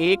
1,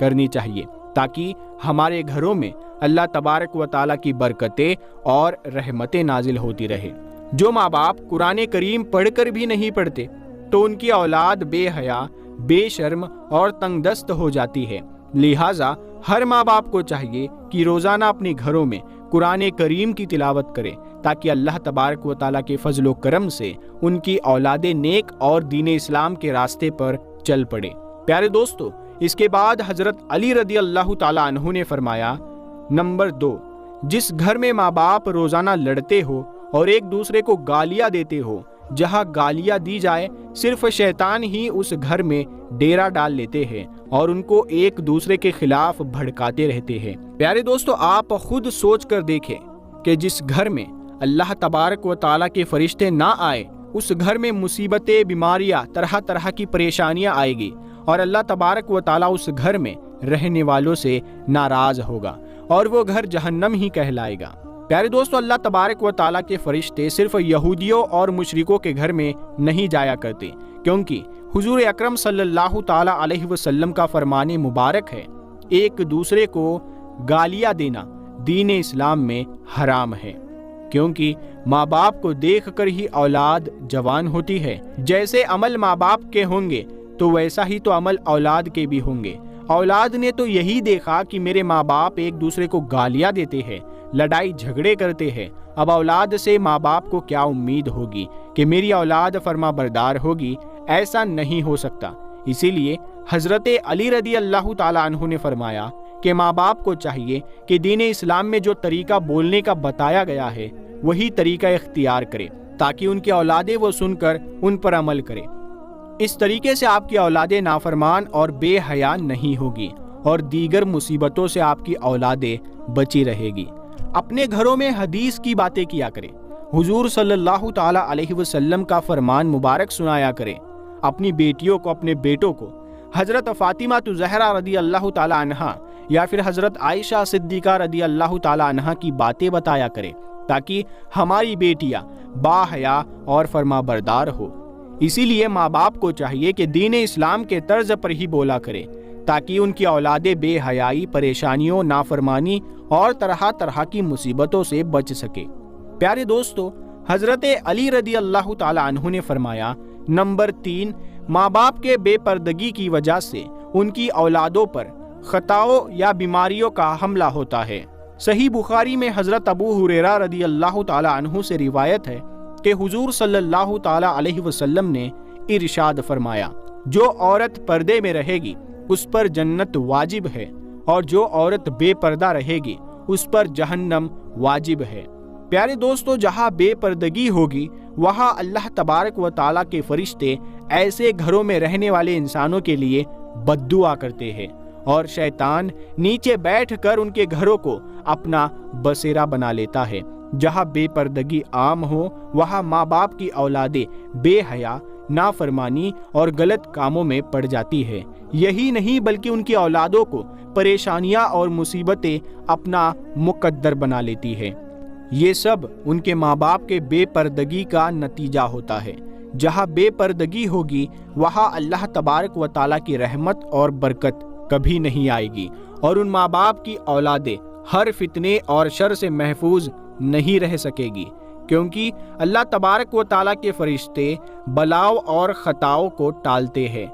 کرنی چاہیے تاکہ ہمارے گھروں میں اللہ تبارک و تعالیٰ کی برکتیں اور رحمتیں نازل ہوتی رہے۔ جو ماں باپ قرآن کریم پڑھ کر بھی نہیں پڑھتے تو ان کی اولاد بے حیا، بے شرم اور تنگ دست ہو جاتی ہے۔ لہٰذا ہر ماں باپ کو چاہیے کہ روزانہ اپنے گھروں میں قرآن کریم کی تلاوت کرے تاکہ اللہ تبارک و تعالیٰ کے فضل و کرم سے ان کی اولادیں نیک اور دین اسلام کے راستے پر چل پڑے۔ پیارے دوستو، اس کے بعد حضرت علی رضی اللہ تعالیٰ عنہ نے فرمایا، نمبر 2، جس گھر میں ماں باپ روزانہ لڑتے ہو اور ایک دوسرے کو گالیاں دیتے ہو، جہاں گالیاں دی جائے صرف شیطان ہی اس گھر میں ڈیرا ڈال لیتے ہیں اور ان کو ایک دوسرے کے خلاف بھڑکاتے رہتے ہیں۔ پیارے دوستو، آپ خود سوچ کر دیکھیں کہ جس گھر میں اللہ تبارک و تعالیٰ کے فرشتے نہ آئے اس گھر میں مصیبتیں، بیماریاں، طرح طرح کی پریشانیاں آئے گی اور اللہ تبارک و تعالیٰ اس گھر میں رہنے والوں سے ناراض ہوگا اور وہ گھر جہنم ہی کہلائے گا۔ پیارے دوستو، اللہ تبارک و تعالیٰ کے فرشتے صرف یہودیوں اور مشرکوں کے گھر میں نہیں جایا کرتے، کیونکہ حضور اکرم صلی اللہ تعالیٰ علیہ وسلم کا فرمان مبارک ہے، ایک دوسرے کو گالیاں دینا دین اسلام میں حرام ہے، کیونکہ ماں باپ کو دیکھ کر ہی اولاد جوان ہوتی ہے۔ جیسے عمل ماں باپ کے ہوں گے تو ویسا ہی تو عمل اولاد کے بھی ہوں گے۔ اولاد نے تو یہی دیکھا کہ میرے ماں باپ ایک دوسرے کو گالیاں دیتے ہیں، لڑائی جھگڑے کرتے ہیں، اب اولاد سے ماں باپ کو کیا امید ہوگی کہ میری اولاد فرما بردار ہوگی؟ ایسا نہیں ہو سکتا۔ اسی لیے حضرت علی رضی اللہ تعالیٰ عنہ نے فرمایا کہ ماں باپ کو چاہیے کہ دین اسلام میں جو طریقہ بولنے کا بتایا گیا ہے وہی طریقہ اختیار کرے تاکہ ان کی اولادیں وہ سن کر ان پر عمل کرے۔ اس طریقے سے آپ کی اولادیں نافرمان اور بے حیا نہیں ہوگی اور دیگر مصیبتوں سے آپ کی اولادیں بچی رہے گی۔ اپنے گھروں میں حدیث کی باتیں کیا کریں، حضور صلی اللہ تعالیٰ علیہ وسلم کا فرمان مبارک سنایا کریں۔ اپنی بیٹیوں کو، اپنے بیٹوں کو حضرت فاطمہ زہرا رضی اللہ تعالیٰ عنہا یا پھر حضرت عائشہ صدیقہ رضی اللہ تعالیٰ عنہا کی باتیں بتایا کریں تاکہ ہماری بیٹیاں با حیا اور فرما بردار ہو۔ اسی لیے ماں باپ کو چاہیے کہ دین اسلام کے طرز پر ہی بولا کرے تاکہ ان کی اولادیں بے حیائی، پریشانیوں، نافرمانی اور طرح طرح کی مصیبتوں سے بچ سکے۔ پیارے دوستو، حضرت علی رضی اللہ تعالیٰ عنہ نے فرمایا، نمبر 3، ماں باپ کے بے پردگی کی وجہ سے ان کی اولادوں پر خطاؤں یا بیماریوں کا حملہ ہوتا ہے۔ صحیح بخاری میں حضرت ابو ہریرہ رضی اللہ تعالیٰ عنہ سے روایت ہے کہ حضور صلی اللہ تعالیٰ علیہ وسلم نے ارشاد فرمایا، جو عورت پردے میں رہے گی اس پر جنت واجب ہے اور جو عورت بے پردہ رہے گی اس پر جہنم واجب ہے۔ پیارے دوستو، جہاں بے پردگی ہوگی وہاں اللہ تبارک و تعالیٰ کے فرشتے ایسے گھروں میں رہنے والے انسانوں کے لیے بد دعا کرتے ہیں اور شیطان نیچے بیٹھ کر ان کے گھروں کو اپنا بسیرا بنا لیتا ہے۔ جہاں بے پردگی عام ہو وہاں ماں باپ کی اولادیں بے حیا، نافرمانی اور غلط کاموں میں پڑ جاتی ہے۔ یہی نہیں بلکہ ان کی اولادوں کو پریشانیاں اور مصیبتیں اپنا مقدر بنا لیتی ہے۔ یہ سب ان کے ماں باپ کے بے پردگی کا نتیجہ ہوتا ہے۔ جہاں بے پردگی ہوگی وہاں اللہ تبارک و تعالیٰ کی رحمت اور برکت کبھی نہیں آئے گی اور ان ماں باپ کی اولادیں ہر فتنے اور شر سے محفوظ نہیں رہ سکے گی، کیونکہ اللہ تبارک و تعالیٰ کے فرشتے بلاؤ اور خطاؤں کو ٹالتے ہیں۔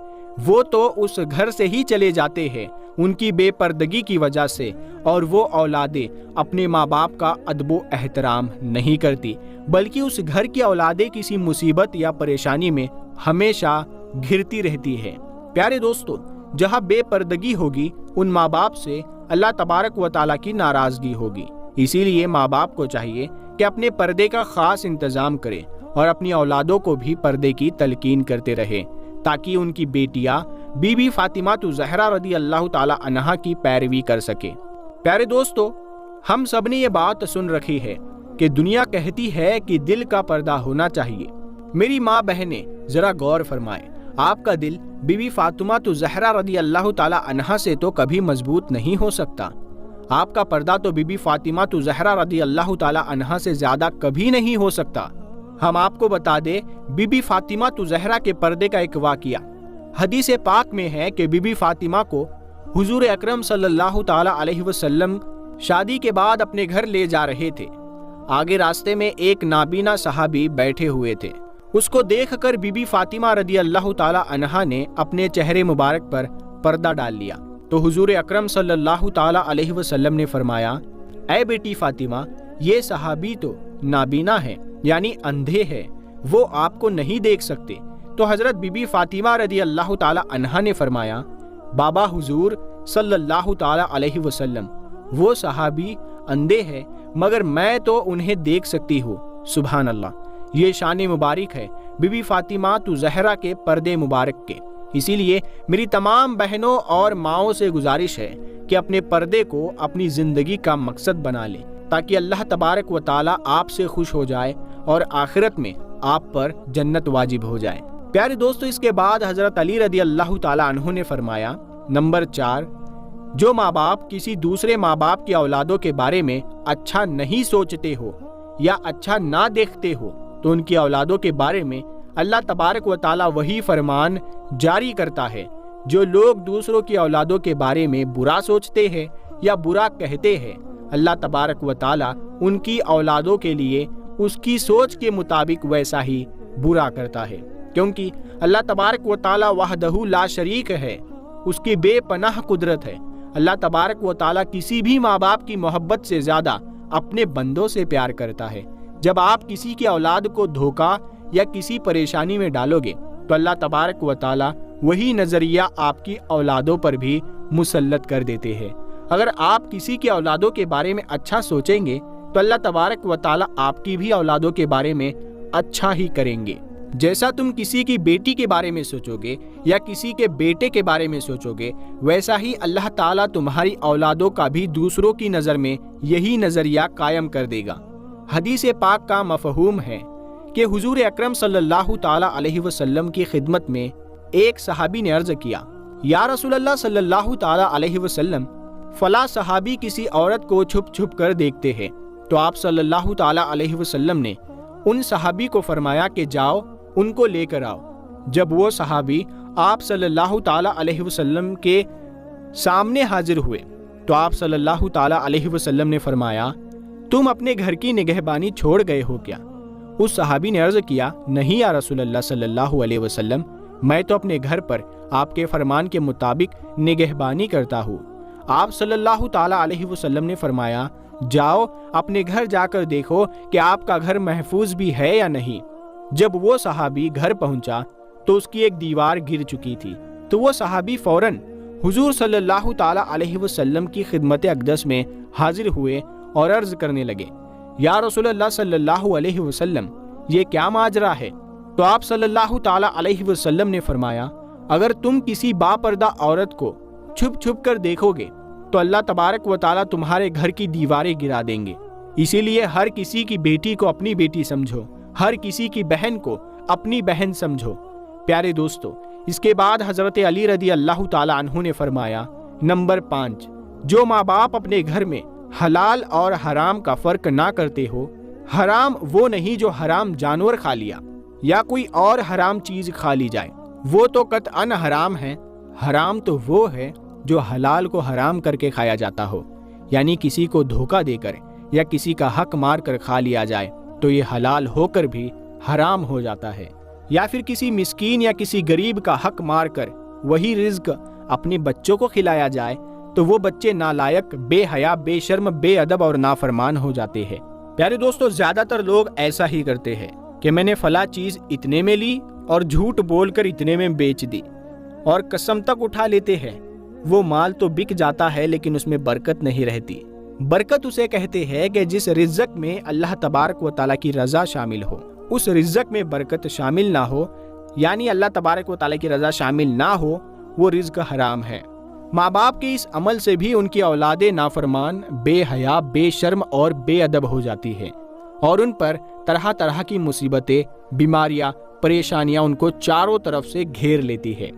وہ تو اس گھر سے ہی چلے جاتے ہیں ان کی بے پردگی کی وجہ سے، اور وہ اولادیں اپنے ماں باپ کا ادب و احترام نہیں کرتی، بلکہ اس گھر کی اولادیں کسی مصیبت یا پریشانی میں ہمیشہ گھرتی رہتی ہے۔ پیارے دوستو، جہاں بے پردگی ہوگی ان ماں باپ سے اللہ تبارک و تعالیٰ کی ناراضگی ہوگی۔ اسی لیے ماں باپ کو چاہیے کہ اپنے پردے کا خاص انتظام کریں اور اپنی اولادوں کو بھی پردے کی تلقین کرتے رہیں تاکہ ان کی بیٹیاں بی بی فاطمہ زہرا رضی اللہ تعالیٰ عنہا کی پیروی کر سکے۔ پیارے دوستو، ہم سب نے یہ بات سن رکھی ہے کہ دنیا کہتی ہے کہ دل کا پردہ ہونا چاہیے۔ میری ماں بہنیں ذرا غور فرمائیں، آپ کا دل بی بی فاطمہ زہرا رضی اللہ تعالیٰ عنہا سے تو کبھی مضبوط نہیں ہو سکتا۔ آپ کا پردہ تو بی بی فاطمہ زہرا رضی اللہ تعالیٰ عنہا سے زیادہ کبھی نہیں ہو سکتا۔ ہم آپ کو بتا دیں بی بی فاطمہ زہرا کے پردے کا ایک واقعہ۔ حدیث پاک میں ہے کہ بی بی فاطمہ کو حضور اکرم صلی اللہ تعالی علیہ وسلم شادی کے بعد اپنے گھر لے جا رہے تھے۔ آگے راستے میں ایک نابینا صحابی بیٹھے ہوئے تھے۔ اس کو دیکھ کر بی بی فاطمہ رضی اللہ تعالی عنہا نے اپنے چہرے مبارک پر پردہ ڈال لیا تو حضور اکرم صلی اللہ تعالی علیہ وسلم نے فرمایا، اے بیٹی فاطمہ، یہ صحابی تو نابینا ہے، یعنی اندھے ہے، وہ آپ کو نہیں دیکھ سکتے۔ تو حضرت بی بی فاطمہ رضی اللہ تعالی عنہا نے فرمایا، بابا حضور صلی اللہ تعالی علیہ وسلم، وہ صحابی اندھے ہے مگر میں تو انہیں دیکھ سکتی ہوں۔ سبحان اللہ، یہ شان مبارک ہے بی بی فاطمہ تو زہرا کے پردے مبارک کے۔ اسی لیے میری تمام بہنوں اور ماؤں سے گزارش ہے کہ اپنے پردے کو اپنی زندگی کا مقصد بنا لیں، تاکہ اللہ تبارک و تعالی آپ سے خوش ہو جائے اور آخرت میں آپ پر جنت واجب ہو جائے۔ پیارے دوستو، اس کے بعد حضرت علی رضی اللہ تعالی عنہ نے فرمایا، نمبر 4، جو ماں باپ کسی دوسرے ماں باپ کی اولادوں کے بارے میں اچھا نہیں سوچتے ہو یا اچھا نہ دیکھتے ہو تو ان کی اولادوں کے بارے میں اللہ تبارک و تعالی وہی فرمان جاری کرتا ہے، جو لوگ دوسروں کی اولادوں کے بارے میں برا سوچتے ہیں یا برا کہتے ہیں، اللہ تبارک و تعالی ان کی اولادوں کے لیے اس کی سوچ کے مطابق ویسا ہی برا کرتا ہے، کیونکہ اللہ تبارک و تعالی وحدہ لا شریک ہے، اس کی بے پناہ قدرت ہے۔ اللہ تبارک و تعالی کسی بھی ماں باپ کی محبت سے زیادہ اپنے بندوں سے پیار کرتا ہے۔ جب آپ کسی کی اولاد کو دھوکا یا کسی پریشانی میں ڈالو گے تو اللہ تبارک و تعالی وہی نظریہ آپ کی اولادوں پر بھی مسلط کر دیتے ہیں۔ اگر آپ کسی کی اولادوں کے بارے میں اچھا سوچیں گے تو اللہ تبارک و تعالی آپ کی بھی اولادوں کے بارے میں اچھا ہی کریں گے۔ جیسا تم کسی کی بیٹی کے بارے میں سوچو گے یا کسی کے بیٹے کے بارے میں سوچو گے، ویسا ہی اللہ تعالیٰ تمہاری اولادوں کا بھی دوسروں کی نظر میں یہی نظریہ قائم کر دے گا۔ حدیث پاک کا مفہوم ہے کہ حضور اکرم صلی اللہ تعالی علیہ وسلم کی خدمت میں ایک صحابی نے عرض کیا، یا رسول اللہ صلی اللہ تعالی علیہ وسلم، فلاں صحابی کسی عورت کو چھپ چھپ کر دیکھتے ہیں۔ تو آپ صلی اللہ تعالی علیہ وسلم نے ان صحابی کو فرمایا کہ جاؤ ان کو لے کر آؤ۔ جب وہ صحابی آپ صلی اللہ تعالی علیہ وسلم کے سامنے حاضر ہوئے تو آپ صلی اللہ تعالی علیہ وسلم نے فرمایا، تم اپنے گھر کی نگہبانی چھوڑ گئے ہو کیا؟ اس صحابی نے عرض کیا، نہیں یا رسول اللہ صلی اللہ علیہ وسلم، میں تو اپنے گھر پر آپ کے فرمان کے مطابق نگہبانی کرتا ہوں۔ آپ صلی اللہ تعالی علیہ وسلم نے فرمایا، جاؤ اپنے گھر جا کر دیکھو کہ آپ کا گھر محفوظ بھی ہے یا نہیں۔ جب وہ صحابی گھر پہنچا تو اس کی ایک دیوار گر چکی تھی، تو وہ صحابی فوراً حضور صلی اللہ تعالی علیہ وسلم کی خدمت اقدس میں حاضر ہوئے اور عرض کرنے لگے، یا رسول اللہ صلی اللہ علیہ وسلم، یہ کیا ماجرا ہے؟ تو آپ صلی اللہ تعالی علیہ وسلم نے فرمایا، اگر تم کسی باپردہ عورت کو چھپ چھپ کر دیکھو گے تو اللہ تبارک و تعالی تمہارے گھر کی دیواریں گرا دیں گے۔ اسی لیے ہر کسی کی بیٹی کو اپنی بیٹی سمجھو، ہر کسی کی بہن کو اپنی بہن سمجھو۔ پیارے دوستو، اس کے بعد حضرت علی رضی اللہ تعالی عنہ نے فرمایا، نمبر 5، جو ماں باپ اپنے گھر میں حلال اور حرام کا فرق نہ کرتے ہو، حرام وہ نہیں جو حرام جانور کھا لیا یا کوئی اور حرام چیز کھا لی جائے، وہ تو قطعاً حرام ہے۔ حرام تو وہ ہے جو حلال کو حرام کر کے کھایا جاتا ہو، یعنی کسی کو دھوکہ دے کر یا کسی کا حق مار کر کھا لیا جائے تو یہ حلال ہو کر بھی حرام ہو جاتا ہے، یا پھر کسی مسکین یا کسی غریب کا حق مار کر وہی رزق اپنے بچوں کو کھلایا جائے تو وہ بچے نالائق، بے حیا، بے شرم، بے ادب اور نافرمان ہو جاتے ہیں۔ پیارے دوستو، زیادہ تر لوگ ایسا ہی کرتے ہیں کہ میں نے فلاں چیز اتنے میں لی اور جھوٹ بول کر اتنے میں بیچ دی، اور قسم تک اٹھا لیتے ہیں۔ وہ مال تو بک جاتا ہے لیکن اس میں برکت نہیں رہتی۔ برکت اسے کہتے ہیں کہ جس رزق میں اللہ تبارک و تعالیٰ کی رضا شامل ہو، اس رزق میں برکت شامل نہ ہو، یعنی اللہ تبارک و تعالیٰ کی رضا شامل نہ ہو، وہ رزق حرام ہے۔ ماں باپ کے اس عمل سے بھی ان کی اولادیں نافرمان، بے حیا، بے شرم اور بے ادب ہو جاتی ہیں، اور ان پر طرح طرح کی مصیبتیں، بیماریاں، پریشانیاں ان کو چاروں طرف سے گھیر لیتی ہے۔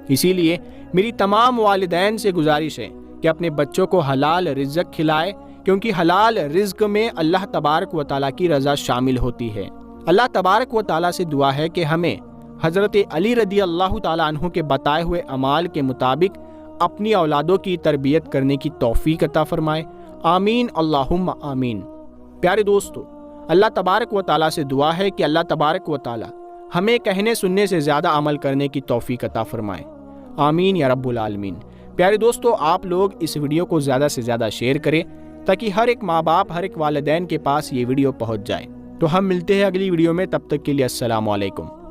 اسی لیے میری تمام والدین سے گزارش ہے کہ اپنے بچوں کو حلال رزق کھلائے، کیونکہ حلال رزق میں اللہ تبارک و تعالیٰ کی رضا شامل ہوتی ہے۔ اللہ تبارک و تعالیٰ سے دعا ہے کہ ہمیں حضرت علی رضی اللہ تعالیٰ عنہ کے بتائے ہوئے اعمال کے مطابق اپنی اولادوں کی تربیت کرنے کی توفیق عطا فرمائے، آمین اللہم آمین۔ پیارے دوستو، اللہ تبارک و تعالیٰ سے دعا ہے کہ اللہ تبارک و تعالیٰ ہمیں کہنے سننے سے زیادہ عمل کرنے کی توفیق عطا فرمائے، آمین یا رب العالمین۔ پیارے دوستو، آپ لوگ اس ویڈیو کو زیادہ سے زیادہ شیئر کریں تاکہ ہر ایک ماں باپ، ہر ایک والدین کے پاس یہ ویڈیو پہنچ جائے۔ تو ہم ملتے ہیں اگلی ویڈیو میں، تب تک کے لیے السلام علیکم۔